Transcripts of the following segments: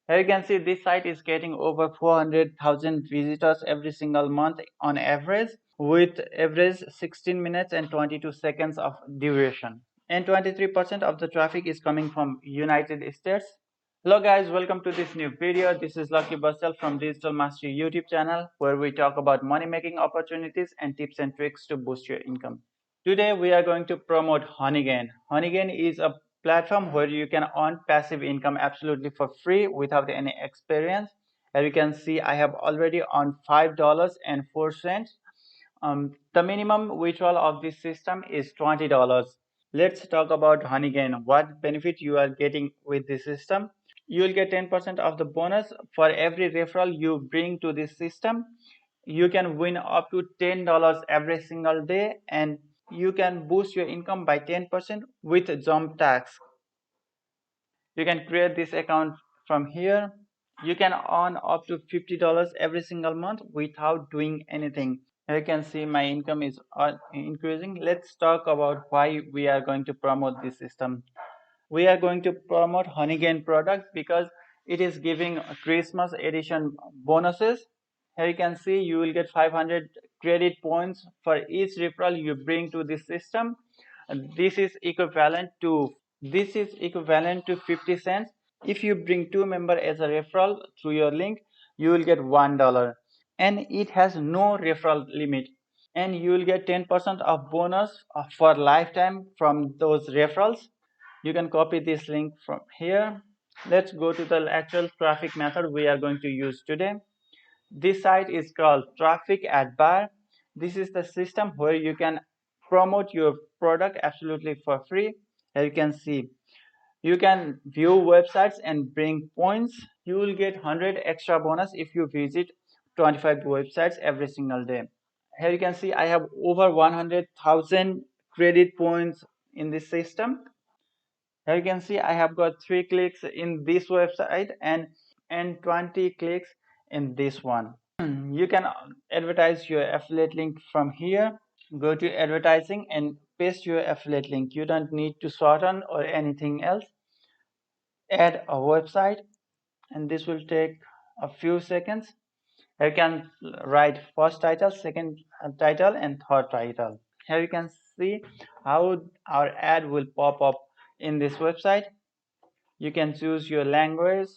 Here you can see this site is getting over 400,000 visitors every single month on average, with average 16 minutes and 22 seconds of duration. And 23% of the traffic is coming from United States. Hello guys, welcome to this new video. This is Lucky Basel from Digital Mastery YouTube channel, where we talk about money making opportunities and tips and tricks to boost your income. Today we are going to promote Honeygain. Honeygain is a platform where you can earn passive income absolutely for free without any experience. As you can see, I have already earned $5.04. The minimum withdrawal of this system is $20. Let's talk about Honeygain. What benefit you are getting with this system? You will get 10% of the bonus for every referral you bring to this system. You can win up to $10 every single day, and you can boost your income by 10% with jump tax. You can create this account from here. You can earn up to $50 every single month without doing anything. Here you can see my income is increasing. Let's talk about why we are going to promote this system. We are going to promote Honeygain product because it is giving Christmas edition bonuses. Here you can see you will get 500 credit points for each referral you bring to this system. This is equivalent to 50 cents. If you bring two members as a referral through your link, you will get $1, and it has no referral limit. And you will get 10% of bonus for lifetime from those referrals. You can copy this link from here. Let's go to the actual traffic method we are going to use today. This site is called Traffic at Bar. This is the system where you can promote your product absolutely for free. Here you can see you can view websites and bring points. You will get 100 extra bonus if you visit 25 websites every single day. Here you can see I have over 100,000 credit points in this system. Here you can see I have got 3 clicks in this website and 20 clicks in this one. You can advertise your affiliate link from here. Go to advertising and paste your affiliate link. You don't need to shorten or anything else. Add a website, and this will take a few seconds. You can write first title, second title, and third title. Here you can see how our ad will pop up in this website. You can choose your language.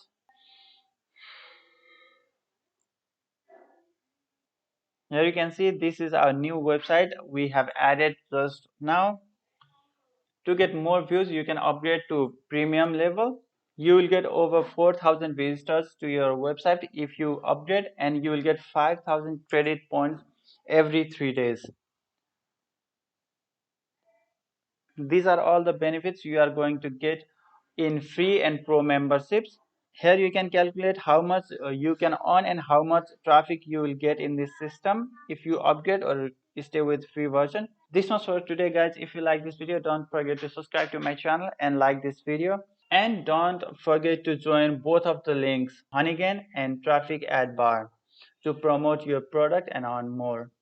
Here you can see this is our new website we have added just now. To get more views, you can upgrade to premium level. You will get over 4,000 visitors to your website if you upgrade, and you will get 5,000 credit points every 3 days. These are all the benefits you are going to get in free and pro memberships. Here you can calculate how much you can earn and how much traffic you will get in this system if you upgrade or stay with free version. This was for today guys. If you like this video, don't forget to subscribe to my channel and like this video. And don't forget to join both of the links, Honeygain and Traffic Ad Bar, to promote your product and earn more.